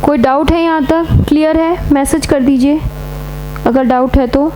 कोई डाउट है यहाँ तक? क्लियर है? मैसेज कर दीजिए अगर डाउट है तो।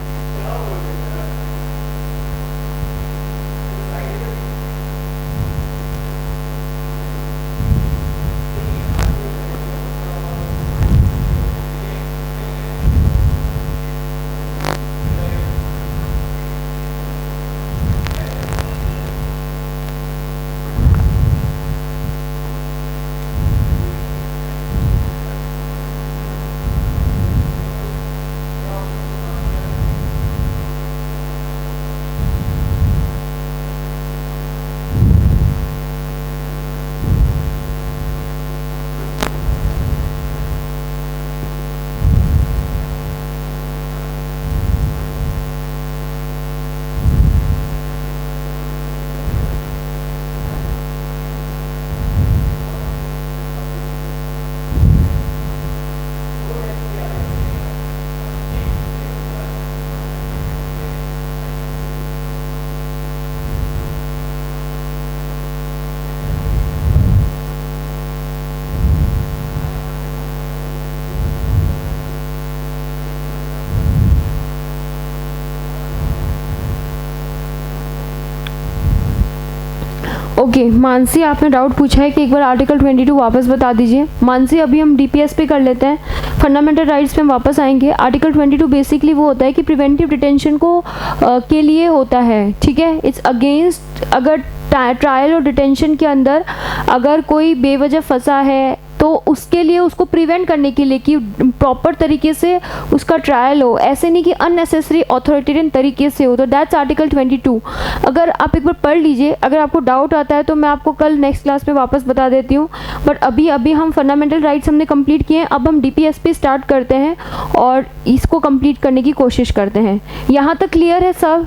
ओके मानसी, आपने डाउट पूछा है कि एक बार आर्टिकल 22 वापस बता दीजिए। मानसी, अभी हम डीपीएस पे कर लेते हैं, फंडामेंटल राइट्स पे हम वापस आएंगे। आर्टिकल 22 बेसिकली वो होता है कि प्रिवेंटिव डिटेंशन को के लिए होता है, ठीक है। इट्स अगेंस्ट, अगर ट्रायल और डिटेंशन के अंदर अगर कोई बेवजह फंसा है तो उसके लिए, उसको प्रिवेंट करने के लिए कि प्रॉपर तरीके से उसका ट्रायल हो, ऐसे नहीं कि अननेसेसरी ऑथोरिटेरियन तरीके से हो। तो दैट्स आर्टिकल 22। अगर आप एक बार पढ़ लीजिए, अगर आपको डाउट आता है तो मैं आपको कल नेक्स्ट क्लास में वापस बता देती हूँ। बट अभी हम फंडामेंटल राइट्स हमने कंप्लीट किए हैं, अब हम डीपीएस पे स्टार्ट करते हैं और इसको कंप्लीट करने की कोशिश करते हैं। यहाँ तक क्लियर है सब?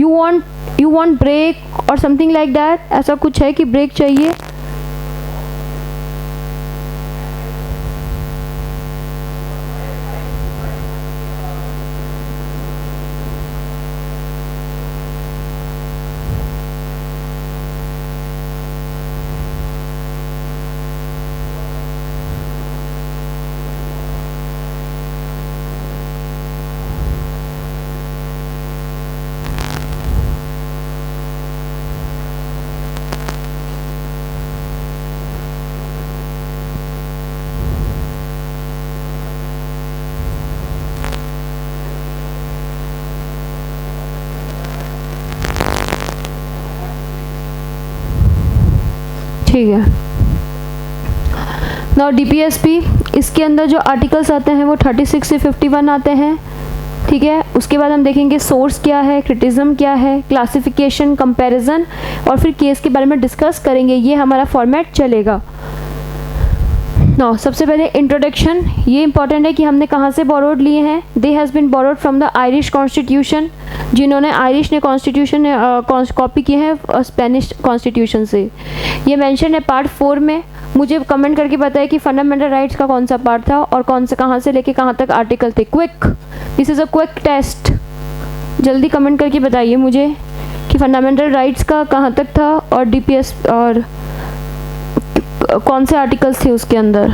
यू वांट ब्रेक और समथिंग लाइक दैट? ऐसा कुछ है कि ब्रेक चाहिए? ठीक है। नाउ डीपीएसपी, इसके अंदर जो आर्टिकल्स आते हैं वो 36 से 51 आते हैं, ठीक है। उसके बाद हम देखेंगे सोर्स क्या है, क्रिटिज्म क्या है, क्लासिफिकेशन, कंपैरिजन और फिर केस के बारे में डिस्कस करेंगे। ये हमारा फॉर्मेट चलेगा। नाउ सबसे पहले इंट्रोडक्शन, ये इंपॉर्टेंट है कि हमने कहाँ से बोरोड लिए हैं। They has been borrowed from the Irish constitution, जिन्होंने आयरिश ने कॉन्स्टिट्यूशन कॉपी की है स्पेनिश कॉन्स्टिट्यूशन से। ये मेंशन है पार्ट 4 में। मुझे कमेंट करके बताया कि फंडामेंटल राइट्स का कौन सा पार्ट था और कौन से कहाँ से लेके कहाँ तक आर्टिकल थे। Quick, this is a quick test. जल्दी कमेंट करके बताइए मुझे कि फंडामेंटल राइट्स का कहाँ तक था और डीपीएस और कौन से आर्टिकल्स थे उसके अंदर।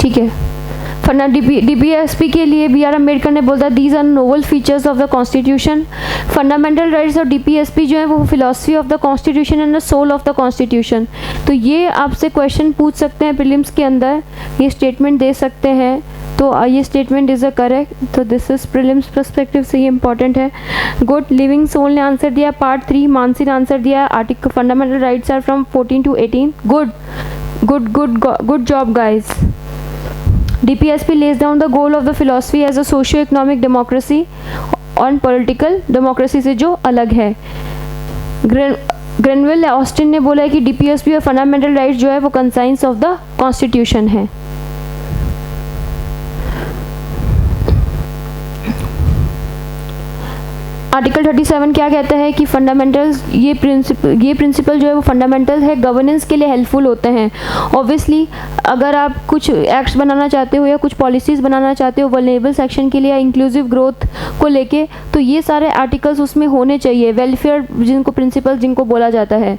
ठीक है। फंडा डीपीएसपी के लिए बी आर अम्बेडकर ने बोला these are novel features of the constitution. Fundamental rights और डीपीएसपी जो है वो philosophy of the constitution and the soul of the constitution. तो ये आपसे क्वेश्चन पूछ सकते हैं प्रीलिम्स के अंदर, ये स्टेटमेंट दे सकते हैं। तो ये स्टेटमेंट इज़ अ करेक्ट। तो दिस इज प्रीलिम्स पर्सपेक्टिव से ये इंपॉर्टेंट है। गुड, लिविंग सोल ने आंसर दिया पार्ट 3। मानसी ने आंसर दिया article fundamental rights are from 14 to 18। Good job guys. DPSP lays down the goal of the philosophy as a socio-economic democracy और political democracy से जो अलग है। ग्रेनवेल ऑस्टिन ने बोला है कि DPSP और फंडामेंटल राइट्स जो है वो कंसाइंस ऑफ द कॉन्स्टिट्यूशन है। आर्टिकल 37 क्या कहता है कि फंडामेंटल्स, ये प्रिंसिपल जो है वो फंडामेंटल है, गवर्नेंस के लिए हेल्पफुल होते हैं। ऑब्वियसली अगर आप कुछ एक्ट्स बनाना चाहते हो या कुछ पॉलिसीज़ बनाना चाहते हो वल्नरेबल सेक्शन के लिए या इंक्लूसिव ग्रोथ को लेके, तो ये सारे आर्टिकल्स उसमें होने चाहिए, वेलफेयर जिनको प्रिंसिपल जिनको बोला जाता है,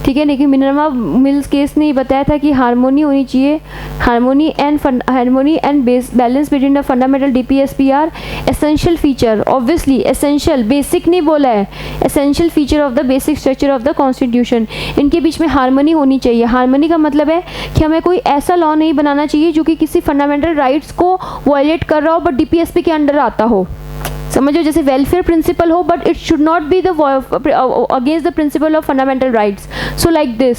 ठीक है। लेकिन मिनर्वा मिल्स केस ने बताया था कि हार्मोनी होनी चाहिए, harmony and balance between the fundamental DPSP are essential feature, obviously essential, basic नहीं बोला है, essential feature of the basic structure of the constitution. इनके बीच में हार्मनी होनी चाहिए। हार्मनी का मतलब है कि हमें कोई ऐसा लॉ नहीं बनाना चाहिए जो कि किसी फंडामेंटल राइट्स को वायलेट कर रहा हो बट DPSP के अंडर आता हो, समझो, जैसे वेलफेयर प्रिंसिपल हो but it should not be the against the principle of fundamental rights, so like this,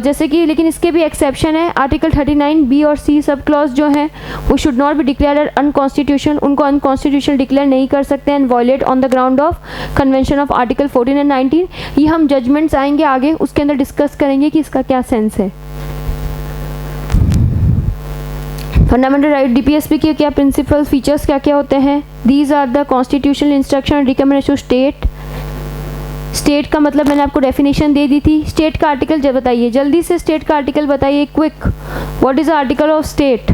जैसे कि, लेकिन इसके भी एक्सेप्शन है। आर्टिकल 39B और C सब क्लॉज जो हैं वो should not be declared unconstitutional, उनको अनकॉन्स्टिट्यूशनल डिक्लेयर नहीं कर सकते हैं, violate on the ground of convention of article 14 and 19। ये हम जजमेंट्स आएंगे आगे, उसके अंदर डिस्कस करेंगे कि इसका क्या सेंस है। फंडामेंटल राइट DPSP के क्या प्रिंसिपल फीचर्स क्या क्या होते हैं? These are the constitutional instruction recommendation to state. State का मतलब मैंने आपको डेफिनेशन दे दी थी। स्टेट का आर्टिकल जब बताइए, जल्दी से स्टेट का आर्टिकल बताइए, quick, what is the article of state?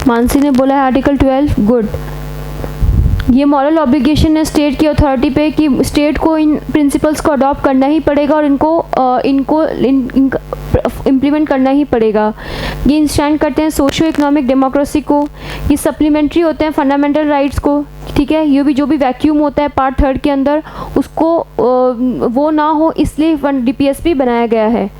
Mansi ने बोला है आर्टिकल 12, गुड। ये मॉरल ऑब्लिगेशन है स्टेट की अथॉरिटी पे कि स्टेट को इन प्रिंसिपल्स को अडॉप्ट करना ही पड़ेगा और इनको इम्प्लीमेंट करना ही पड़ेगा। ये स्टैंड करते हैं सोशो इकोनॉमिक डेमोक्रेसी को, ये सप्लीमेंट्री होते हैं फंडामेंटल राइट्स को, ठीक है। ये भी जो भी वैक्यूम होता है पार्ट 3 के अंदर उसको वो ना हो, इसलिए DPSP बनाया गया है।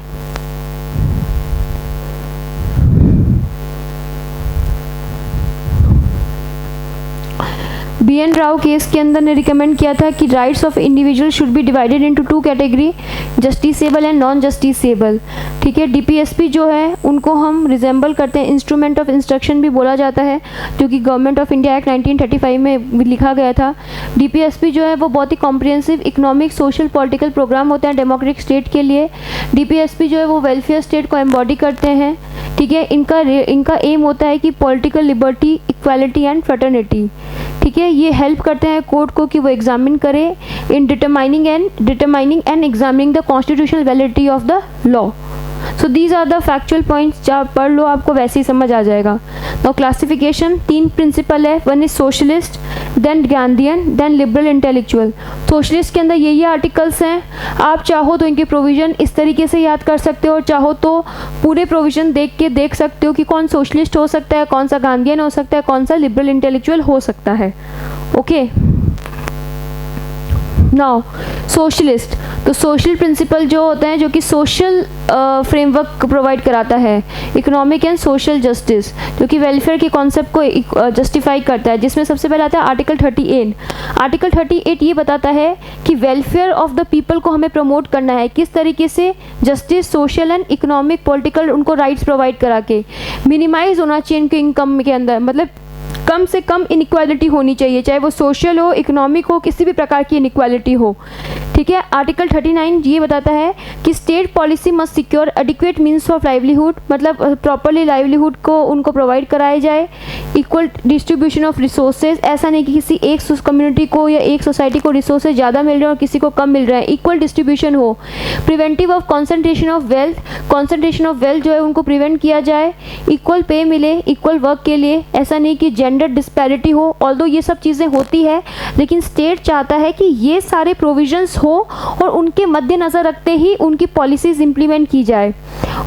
BN राव केस के अंदर ने रिकमेंड किया था कि rights of individual should be divided into 2 category, justiciable and non justiciable, ठीक है। DPSP जो है उनको हम रिजेंबल करते हैं, इंस्ट्रूमेंट ऑफ इंस्ट्रक्शन भी बोला जाता है, जो कि गवर्नमेंट ऑफ इंडिया एक्ट 1935 में लिखा गया था। DPSP जो है वो बहुत ही comprehensive economic social political programme होते हैं डेमोक्रेटिक स्टेट के लिए। DPSP जो है वो वेलफेयर स्टेट को एम्बॉडी करते हैं, ठीक है। इनका एम होता है कि political liberty, equality and fraternity, ठीक है। ये हेल्प करते हैं कोर्ट को कि वो एग्जामिन करे in determining and examining the constitutional validity of the law. So these are the factual points, जब पढ़ लो आपको वैसे ही समझ आ जाएगा। नाउ क्लासिफिकेशन 3 प्रिंसिपल है, one is socialist, then Gandhian, then liberal intellectual. Socialist के अंदर ये आर्टिकल्स हैं, आप चाहो तो इनके प्रोविज़न इस तरीके से याद कर सकते हो और चाहो तो पूरे प्रोविज़न देख के देख सकते हो कि कौन सोशलिस्ट हो सकता है, कौन सा गांधीयन हो सकता है, कौन सा लिबरल इंटेलेक्चुअल हो सकता है, ओके। नाउ सोशलिस्ट, तो सोशल प्रिंसिपल जो होते हैं जो कि सोशल फ्रेमवर्क प्रोवाइड कराता है, इकोनॉमिक एंड सोशल जस्टिस, जो कि वेलफेयर के कॉन्सेप्ट को जस्टिफाई करता है, जिसमें सबसे पहले आता है आर्टिकल 38। आर्टिकल 38 ये बताता है कि वेलफेयर ऑफ द पीपल को हमें प्रमोट करना है, किस तरीके से, justice, social and economic political उनको राइट्स प्रोवाइड करा के, मिनिमाइज होना चाहिए इनके इनकम के अंदर, मतलब कम से कम इनइक्वालिटी होनी चाहिए, चाहे वो सोशल हो, इकोनॉमिक हो, किसी भी प्रकार की इनइक्वालिटी हो, ठीक है। आर्टिकल 39 ये बताता है कि state policy must secure adequate means of livelihood, मतलब प्रॉपरली लाइवलीहुड को उनको प्रोवाइड कराया जाए, इक्वल डिस्ट्रीब्यूशन ऑफ रिसोर्सेज, ऐसा नहीं कि किसी एक कम्युनिटी को या एक सोसाइटी को रिसोर्सेज ज़्यादा मिल रहे हैं और किसी को कम मिल रहा है, इक्वल डिस्ट्रीब्यूशन हो, preventive of concentration of wealth जो है उनको प्रिवेंट किया जाए, इक्वल पे मिले इक्वल वर्क के लिए, ऐसा नहीं कि जेंडर डिस्पैरिटी हो, ऑल्दो ये सब चीज़ें होती है, लेकिन स्टेट चाहता है कि ये सारे प्रोविजंस हो और उनके मद्देनज़र रखते ही उनकी पॉलिसीज़ इंप्लीमेंट की जाए।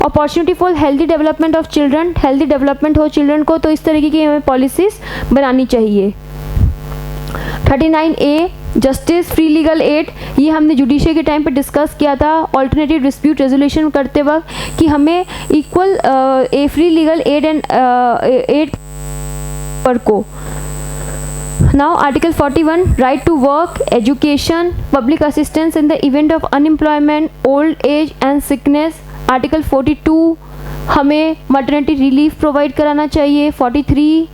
Opportunity for healthy development of children, healthy development हो चिल्ड्रन को, तो इस तरीके की हमें पॉलिसीज़ बनानी चाहिए। 39A justice, free legal add, ये हमने जुडिशरी के टाइम पे डिस्कस किया था ऑल्टरनेटिव डिस्प्यूट रेजोल्यूशन करते वक्त कि हमें equal free legal aid and aid पर को। Now Article 41, right to work, education, public assistance in the event of unemployment, old age and sickness. Article 42, हमें मटर्निटी रिलीफ प्रोवाइड कराना चाहिए। 43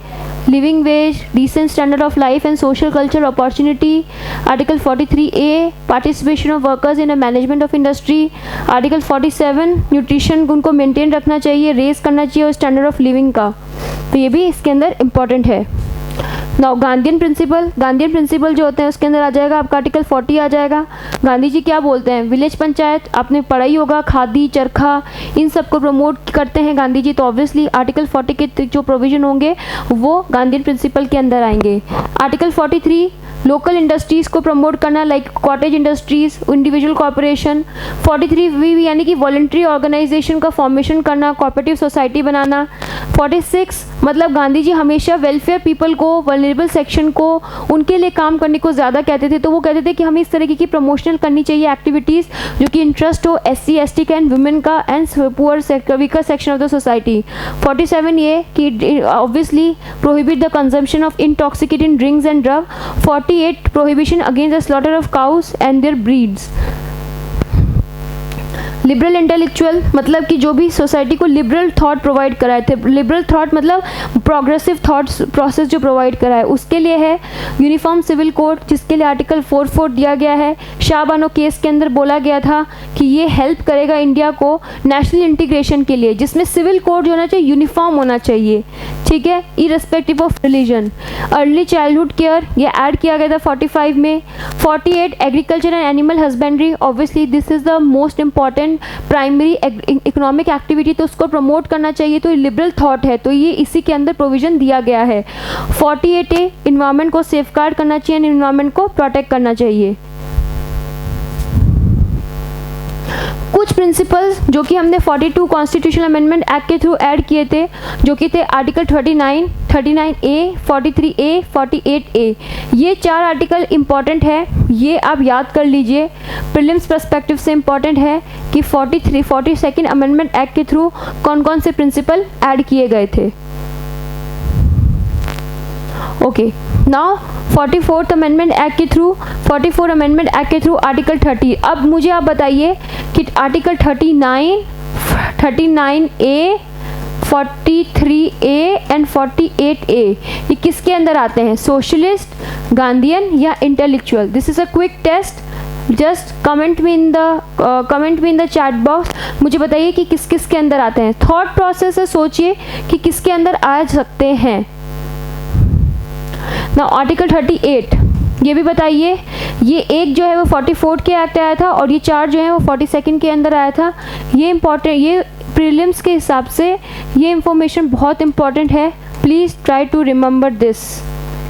living wage, decent standard of life and social culture opportunity. Article 43A participation of workers in a management of industry. Article 47 nutrition उनको maintain रखना चाहिए, raise करना चाहिए और standard of living का, तो ये भी इसके अंदर इम्पॉर्टेंट है। नाउ गांधीयन प्रिंसिपल जो होते हैं उसके अंदर आ जाएगा आपका आर्टिकल 40 आ जाएगा। गांधी जी क्या बोलते हैं, विलेज पंचायत आपने पढ़ा ही होगा, खादी चरखा इन सब को प्रमोट करते हैं गांधी जी, तो ऑब्वियसली आर्टिकल 40 के जो प्रोविजन होंगे वो गांधीयन प्रिंसिपल के अंदर आएंगे। आर्टिकल 43 लोकल इंडस्ट्रीज़ को प्रमोट करना, like cottage industries, individual corporation. 43 यानी कि वॉलंटरी ऑर्गेनाइजेशन का फॉर्मेशन करना, कोऑपरेटिव सोसाइटी बनाना। 46 मतलब गांधी जी हमेशा वेलफेयर पीपल को, वल्नरेबल सेक्शन को, उनके लिए काम करने को ज़्यादा कहते थे, तो वो कहते थे कि हमें इस तरीके की प्रमोशनल करनी चाहिए एक्टिविटीज़ जो कि इंटरेस्ट हो SC ST का एंड वुमेन का and poor weaker section of the society. 47 ये कि obviously prohibit the consumption of intoxicating drinks and drug. 48 prohibition against the slaughter of cows and their breeds. Liberal intellectual मतलब कि जो भी society को liberal thought provide कराए थे, liberal thought मतलब प्रोग्रेसिव थॉट्स प्रोसेस जो प्रोवाइड कराए, उसके लिए है यूनिफॉर्म सिविल कोड, जिसके लिए आर्टिकल 44 दिया गया है। शाहबानो केस के अंदर बोला गया था कि ये हेल्प करेगा इंडिया को नेशनल इंटीग्रेशन के लिए, जिसमें सिविल कोड जो होना चाहिए यूनिफॉर्म होना चाहिए, ठीक है, irrespective of religion. Early childhood care ये ऐड किया गया था 45 में। 48 agriculture and animal husbandry, obviously this is the most important primary economic activity, तो उसको प्रमोट करना चाहिए, तो लिबरल थॉट है, तो ये इसी के अंदर प्रोविजन दिया गया है। 48A इन्वायरमेंट को सेफगार्ड करना चाहिए, इन्वायरमेंट को प्रोटेक्ट करना चाहिए। कुछ प्रिंसिपल्स जो कि हमने 42 कॉन्स्टिट्यूशनल अमेंडमेंट एक्ट के थ्रू ऐड किए थे, जो कि थे आर्टिकल 39, 39A, 43A, 48A, ये 4 आर्टिकल इम्पॉर्टेंट है, ये आप याद कर लीजिए, प्रीलिम्स पर्सपेक्टिव से इम्पॉर्टेंट है कि 42nd अमेंडमेंट एक्ट के थ्रू कौन कौन से प्रिंसिपल ऐड किए गए थे। Okay, now 44th amendment act के थ्रू, 44 अमेंडमेंट एक्ट के थ्रू आर्टिकल 30। अब मुझे आप बताइए कि article 39, 39A, 43A and 48A ये किसके अंदर आते हैं, सोशलिस्ट, गांधीयन या intellectual? This is a quick test, just comment me in the chat box, मुझे बताइए कि किस किस के अंदर आते हैं। थॉट प्रोसेस है, सोचिए कि किसके अंदर आ सकते हैं। ना आर्टिकल 38 ये भी बताइए, ये एक जो है वो 44 के एक्ट आया था और ये 4 जो है वो 42nd के अंदर आया था। ये इम्पॉर्टेंट, ये प्रीलिम्स के हिसाब से ये इंफॉर्मेशन बहुत इम्पॉर्टेंट है, please try to remember this,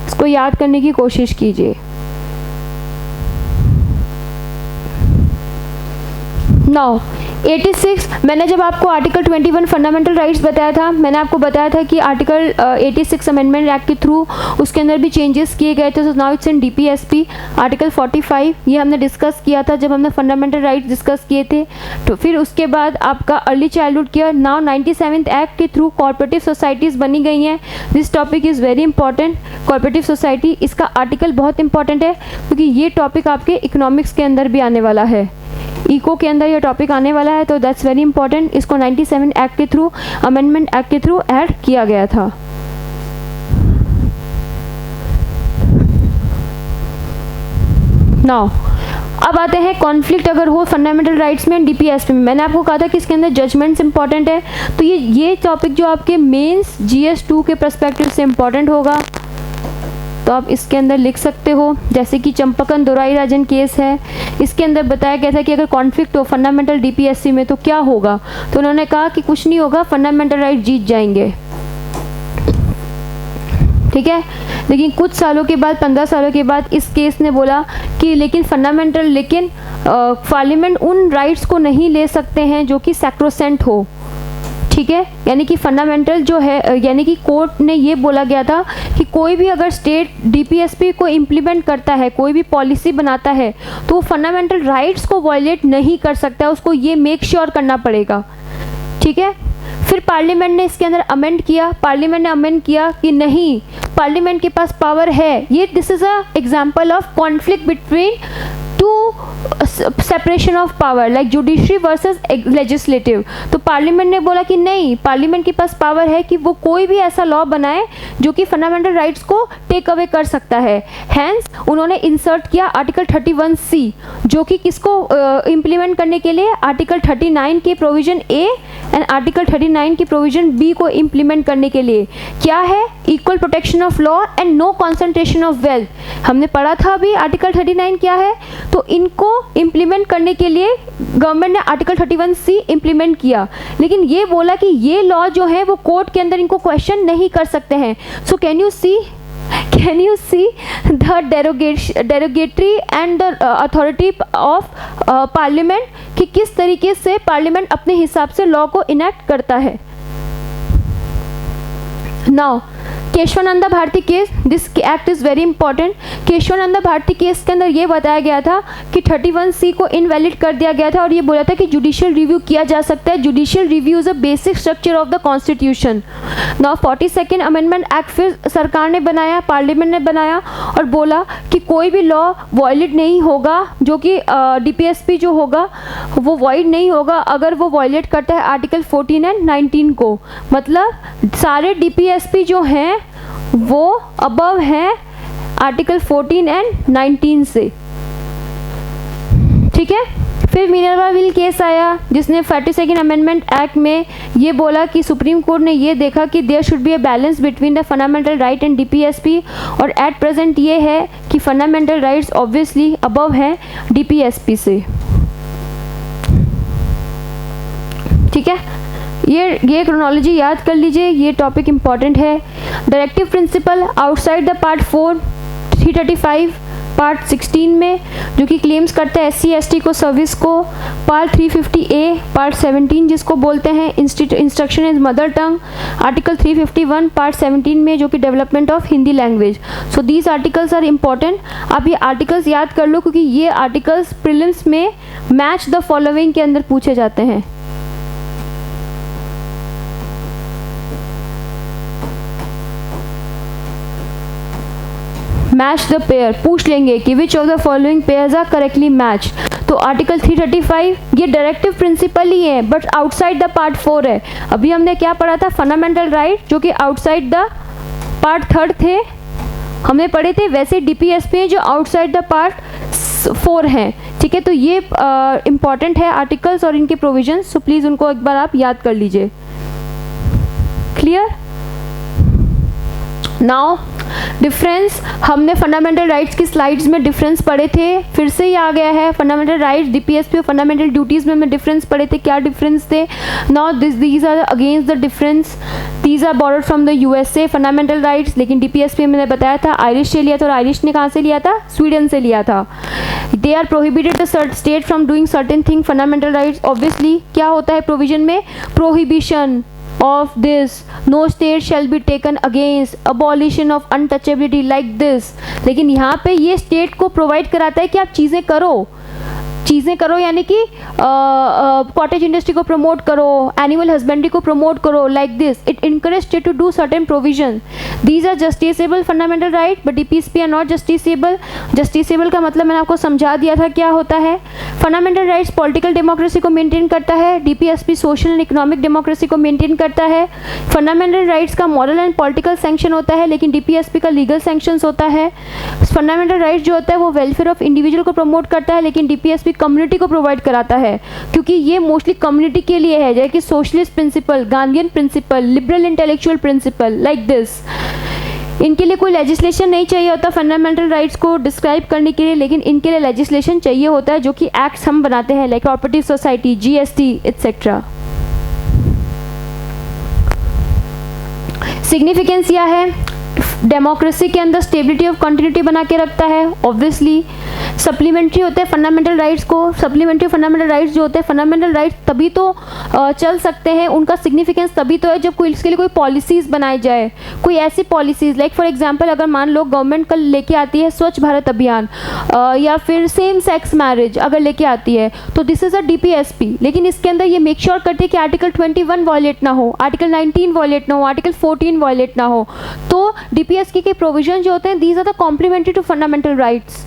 इसको याद करने की कोशिश कीजिए। नाउ 86 मैंने जब आपको आर्टिकल 21 फंडामेंटल राइट्स बताया था, मैंने आपको बताया था कि आर्टिकल 86 अमेंडमेंट एक्ट के थ्रू उसके अंदर भी चेंजेस किए गए थे, तो now it's in DPSP। Article 45 ये हमने डिस्कस किया था जब हमने फंडामेंटल राइट्स डिस्कस किए थे। तो फिर उसके बाद आपका early childhood care, now 97th act के थ्रू कोऑपरेटिव सोसाइटीज़ बनी गई हैं। This topic is very important, cooperative society, इसका आर्टिकल बहुत इंपॉर्टेंट है क्योंकि ये टॉपिक आपके इकोनॉमिक्स के अंदर भी आने वाला है, इको के अंदर ये टॉपिक आने वाला है, तो दैट्स वेरी इंपॉर्टेंट। इसको 97 एक्ट के थ्रू, अमेंडमेंट एक्ट के थ्रू ऐड किया गया था। नाउ अब आते हैं कॉन्फ्लिक्ट अगर हो फंडामेंटल राइट्स में DPSP में, मैंने आपको कहा था कि इसके अंदर जजमेंट्स इंपॉर्टेंट है, तो ये टॉपिक जो आपके मेंस GS2 के पर्सपेक्टिव से इंपॉर्टेंट होगा, तो आप इसके अंदर लिख सकते हो। जैसे कि चंपकन दोराई राजन केस है, इसके अंदर बताया गया था कि अगर कॉन्फ्लिक्ट हो फंडामेंटल DPSP में तो क्या होगा, तो उन्होंने कहा कि कुछ नहीं होगा, फंडामेंटल राइट जीत जाएंगे, ठीक है। लेकिन कुछ सालों के बाद, 15 सालों के बाद इस केस ने बोला कि लेकिन पार्लियामेंट उन राइट्स को नहीं ले सकते हैं जो कि सैक्रोसेंट हो, ठीक है। यानी कि फंडामेंटल जो है, यानी कि कोर्ट ने ये बोला गया था कि कोई भी अगर स्टेट DPSP को इम्प्लीमेंट करता है, कोई भी पॉलिसी बनाता है, तो वो फंडामेंटल राइट्स को वायलेट नहीं कर सकता, उसको ये मेक श्योर करना पड़ेगा, ठीक है। फिर पार्लियामेंट ने इसके अंदर अमेंड किया, पार्लियामेंट ने अमेंड किया कि नहीं, पार्लियामेंट के पास पावर है, ये this is a example of conflict between two separation of power like judiciary versus legislative. तो पार्लियामेंट ने बोला कि नहीं, पार्लियामेंट के पास पावर है कि वो कोई भी ऐसा लॉ बनाए जो कि फंडामेंटल राइट्स को टेक अवे कर सकता है। हैंस उन्होंने इंसर्ट किया आर्टिकल 31C, जो कि किसको इम्प्लीमेंट करने के लिए, आर्टिकल 39 के प्रोविजन ए एंड आर्टिकल 39 की प्रोविजन बी को इम्प्लीमेंट करने के लिए। क्या है? Equal protection of law and no concentration of wealth. हमने पढ़ा था अभी आर्टिकल 39 क्या है। तो इनको इम्प्लीमेंट करने के लिए गवर्नमेंट ने आर्टिकल 31C इम्प्लीमेंट किया, लेकिन ये बोला कि ये लॉ जो है वो कोर्ट के अंदर इनको क्वेश्चन नहीं कर सकते हैं। So can you see the derogatory and the authority of parliament, कि किस तरीके से पार्लियामेंट अपने हिसाब से लॉ को इनेक्ट करता है। Now Keshavananda Bharati case, this act is very important. Keshavananda Bharati case के अंदर ये बताया गया था कि 31C को इनवैलिड कर दिया गया था और ये बोला था कि जुडिशियल रिव्यू किया जा सकता है। Judicial review is a basic structure of the constitution. Now 42nd amendment act फिर सरकार ने बनाया, पार्लियामेंट ने बनाया और बोला कि कोई भी लॉ वॉयलेट नहीं होगा, जो कि DPSP जो होगा वो वॉइड नहीं होगा अगर वो वॉयलेट करता है आर्टिकल 14 एंड 19 को। मतलब सारे DPSP जो हैं वो अबव है आर्टिकल 14 एंड 19 से, ठीक है। फिर मिनर्वा विल केस आया, जिसने 42nd अमेंडमेंट एक्ट में ये बोला कि सुप्रीम कोर्ट ने ये देखा कि there should be a balance between the fundamental right and DPSP, और एट प्रेजेंट ये है कि फंडामेंटल राइट्स ऑब्वियसली अबव है DPSP से, ठीक है। ये क्रोनोलॉजी याद कर लीजिए, ये टॉपिक इंपॉर्टेंट है। Directive principle outside the part 4 335 part 16 में, जो कि क्लेम्स करता है SC ST को सर्विस को। पार्ट 350A पार्ट 17 जिसको बोलते हैं instruction is mother tongue. Article 351 part 17 में, जो कि development of Hindi language. So these articles are important. आप ये आर्टिकल्स याद कर लो, क्योंकि ये आर्टिकल्स प्रीलिम्स में मैच द फॉलोइंग के अंदर पूछे जाते हैं। मैच द पेयर पूछ लेंगे कि which of the following pairs are correctly match. तो आर्टिकल 335 ये डायरेक्टिव प्रिंसिपल ही है, बट आउटसाइड द पार्ट 4 है। अभी हमने क्या पढ़ा था? फंडामेंटल राइट, जो कि आउटसाइड द पार्ट 3 थे, हमने पढ़े थे। वैसे DPSP है जो आउटसाइड द पार्ट 4 हैं, ठीक है। तो ये इंपॉर्टेंट है आर्टिकल्स और इनके प्रोविजंस, सो प्लीज़ उनको एक बार आप याद कर लीजिए। क्लियर? नाउ डिफरेंस, हमने फंडामेंटल राइट्स की स्लाइड्स में डिफरेंस पढ़े थे, फिर से ही आ गया है। फंडामेंटल राइट्स, DPSP और फंडामेंटल ड्यूटीज़ में हमने डिफरेंस पढ़े थे। क्या डिफरेंस थे? Now these are against the difference, these are bordered from the USA fundamental rights, लेकिन DPSP मैंने बताया था आयरिश से लिया था, और आयरिश ने कहाँ से लिया था? स्वीडन से लिया था। They are prohibited the state from doing certain thing. Fundamental rights obviously क्या होता है प्रोविजन में? Prohibition of this, no state shall be taken against, abolition of untouchability like this। लेकिन यहाँ पे ये स्टेट को प्रोवाइड कराता है कि आप चीज़ें करो, यानी कि कॉटेज इंडस्ट्री को प्रमोट करो, एनिमल हस्बेंड्री को प्रमोट करो, like this. It encourage state to do certain provision. These are justiciable fundamental right, but DPSP are not justiciable. Justiciable का मतलब मैंने आपको समझा दिया था क्या होता है। फंडामेंटल राइट्स पॉलिटिकल डेमोक्रेसी को मेंटेन करता है, DPSP social and economic democracy को मेंटेन करता है। फंडामेंटल राइट्स का मॉरल एंड पॉलिटिकल सैंक्शन होता है, लेकिन DPSP का लीगल सैंक्शंस होता है। फंडामेंटल राइट्स जो होता है वो वेलफेयर ऑफ इंडिविजुअल को प्रमोट करता है, लेकिन DPSP कम्युनिटी को प्रोवाइड कराता है, क्योंकि ये मोस्टली कम्युनिटी के लिए है, जैसे कि socialist principle, Gandhian principle, liberal intellectual principle, like this. इनके लिए कोई लेजिस्लेशन नहीं चाहिए होता फंडामेंटल राइट्स को डिस्क्राइब करने के लिए, लेकिन इनके लिए लेजिस्लेशन चाहिए होता है, जो कि एक्ट्स हम बनाते हैं, like cooperative society, GST etcetera. Significance क्या है? डेमोक्रेसी के अंदर स्टेबिलिटी ऑफ कंटिन्यूटी बना के रखता है। ऑब्वियसली सप्लीमेंट्री होते हैं फंडामेंटल राइट्स को। सप्लीमेंट्री फंडामेंटल राइट्स जो होते हैं, फंडामेंटल राइट्स तभी तो चल सकते हैं, उनका सिग्निफिकेंस तभी तो है जब कोई इसके लिए कोई पॉलिसीज़ बनाई जाए। कोई ऐसी पॉलिसीज़, लाइक फॉर एग्जांपल अगर मान लो गवर्नमेंट कल लेके आती है स्वच्छ भारत अभियान, या फिर सेम सेक्स मैरिज अगर लेके आती है, तो दिस इज़ अ DPSP, लेकिन इसके अंदर ये मेक श्योर करते हैं कि आर्टिकल 21 वॉयलेट ना हो, आर्टिकल 19 वॉयलेट ना हो, आर्टिकल 14 वॉयलेट ना हो। तो DPSP के प्रोविजन जो होते हैं, these are the complementary to fundamental rights.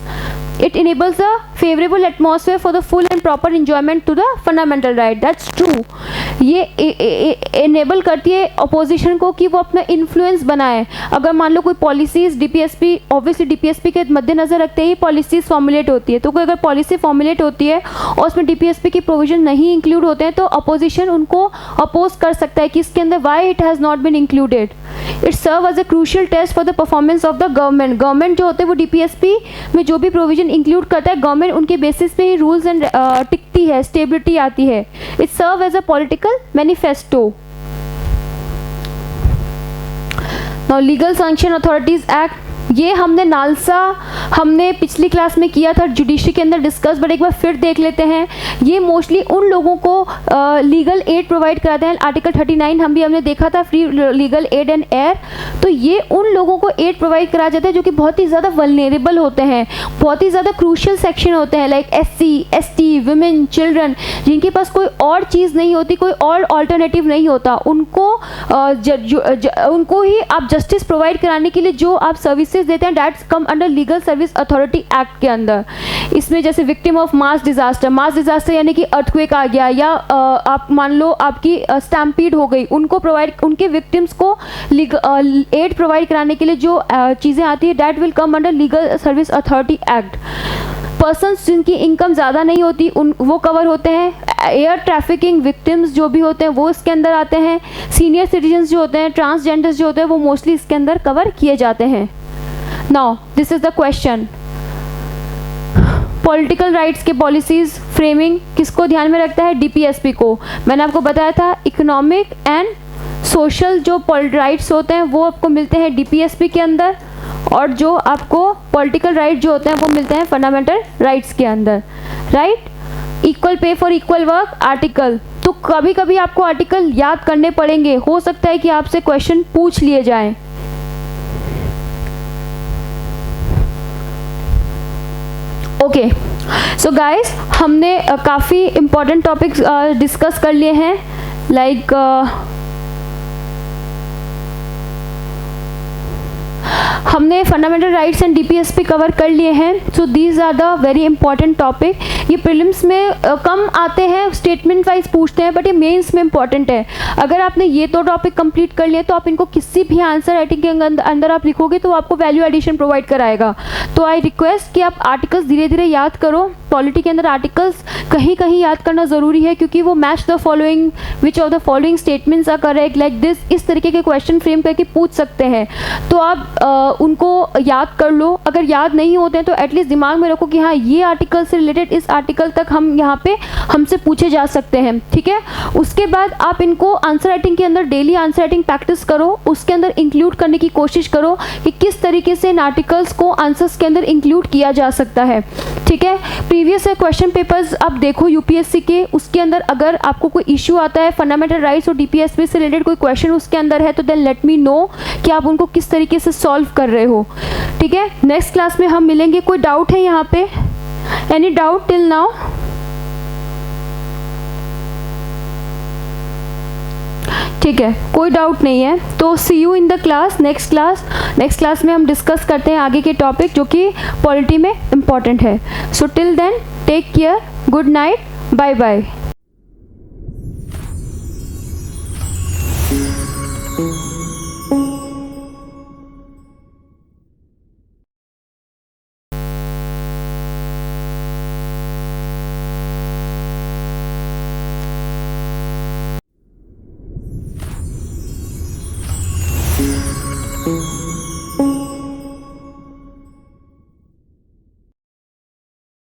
It enables the favorable atmosphere for the full and proper enjoyment to the fundamental right. That's true. ये enable करती है opposition को कि वो अपना influence बनाए. अगर मान लो कोई policies DPSP, obviously DPSP के मद्देनजर रखते ही policies formulate होती है, तो कोई अगर policy formulate होती है और उसमें DPSP की provision नहीं include होते हैं तो opposition उनको oppose कर सकता है कि इसके अंदर why it has not been included. It serve as a crucial test for the performance of the government. Government जो होते हैं वो DPSP में जो भी प्रोविजन इंक्लूड करता है, गवर्नमेंट उनके बेसिस पे ही रूल्स एंड टिकती है, स्टेबिलिटी आती है. It serve as a political manifesto. Now legal sanction authorities act, ये हमने नालसा हमने पिछली क्लास में किया था, जुडिशरी के अंदर डिस्कस, बट एक बार फिर देख लेते हैं. ये मोस्टली उन लोगों को लीगल एड प्रोवाइड कराते हैं. आर्टिकल 39 हमने देखा था, free legal aid and air. तो ये उन लोगों को एड प्रोवाइड कराया जाता है जो कि बहुत ही ज़्यादा वल्नरेबल होते हैं, बहुत ही ज़्यादा क्रूशियल सेक्शन होते हैं, like SC, ST, women, children, जिनके पास कोई और चीज़ नहीं होती, कोई और ऑल्टरनेटिव नहीं होता. उनको ही आप जस्टिस प्रोवाइड कराने के लिए जो आप सर्विसेज देते हैं, that's come under legal service authority act के अंदर. इसमें जैसे विक्टिम ऑफ मास डिजास्टर यानी कि अर्थक्वेक आ गया, या आप मान लो आपकी स्टैम्पीड हो गई, उनको प्रोवाइड, उनके विक्टिम्स को एड प्रोवाइड कराने के लिए जो चीज़ें आती है, that will come under legal service authority act. Persons जिनकी इनकम ज़्यादा नहीं होती वो कवर होते हैं. एयर ट्रैफिकिंग विक्टिम्स जो भी होते हैं वो इसके अंदर आते हैं. सीनियर सिटीजन्स जो होते हैं, ट्रांसजेंडर्स जो होते हैं, वो मोस्टली इसके अंदर कवर किए जाते हैं. Now this is the question, political rights के पॉलिसीज फ्रेमिंग किसको ध्यान में रखता है? DPSP को. मैंने आपको बताया था इकोनॉमिक एंड सोशल जो राइट्स होते हैं वो आपको मिलते हैं DPSP के अंदर, और जो आपको पॉलिटिकल राइट जो होते हैं वो मिलते हैं फंडामेंटल राइट्स के अंदर. Right, equal pay for equal work article. तो कभी कभी आपको आर्टिकल याद करने पड़ेंगे, हो सकता है कि आपसे क्वेश्चन पूछ लिए जाएं. ओके, सो गाइस हमने काफ़ी इम्पोर्टेंट टॉपिक्स डिस्कस कर लिए हैं, लाइक हमने fundamental rights and DPSP cover कर लिए हैं. So these are the very important topic. ये प्रीलिम्स में कम आते हैं, स्टेटमेंट वाइज पूछते हैं, बट ये मेंस में इंपॉर्टेंट है. अगर आपने ये तो टॉपिक कंप्लीट कर लिए तो आप इनको किसी भी आंसर राइटिंग के अंदर आप लिखोगे तो आपको वैल्यू एडिशन प्रोवाइड कराएगा. तो आई रिक्वेस्ट कि आप आर्टिकल्स धीरे धीरे याद करो. पॉलिटी के अंदर आर्टिकल्स कहीं कहीं याद करना ज़रूरी है, क्योंकि वो match the following, which of the following statements are correct, like this, इस तरीके के क्वेश्चन फ्रेम करके पूछ सकते हैं. तो आप उनको याद कर लो. अगर याद नहीं होते हैं तो एटलीस्ट दिमाग में रखो कि हाँ ये आर्टिकल से रिलेटेड इस आर्टिकल तक हम यहाँ पे हमसे पूछे जा सकते हैं. ठीक है, उसके बाद आप इनको आंसर राइटिंग के अंदर डेली आंसर राइटिंग प्रैक्टिस करो, उसके अंदर इंक्लूड करने की कोशिश करो कि किस तरीके से इन आर्टिकल्स को आंसर्स के अंदर इंक्लूड किया जा सकता है. ठीक है, प्रीवियस क्वेश्चन पेपर्स आप देखो UPSC के, उसके अंदर अगर आपको कोई इशू आता है फंडामेंटल राइट्स और DPSP से रिलेटेड कोई क्वेश्चन उसके अंदर है, तो देन लेट मी नो कि आप उनको किस तरीके से सॉल्व कर रहे हो. ठीक है, नेक्स्ट क्लास में हम मिलेंगे. कोई डाउट है यहाँ पे? Any doubt till now? ठीक है, कोई डाउट नहीं है. तो see you in the class, next class में हम डिस्कस करते हैं आगे के टॉपिक जो कि पॉलिटी में इम्पॉर्टेंट है. So till then take care, good night, bye bye.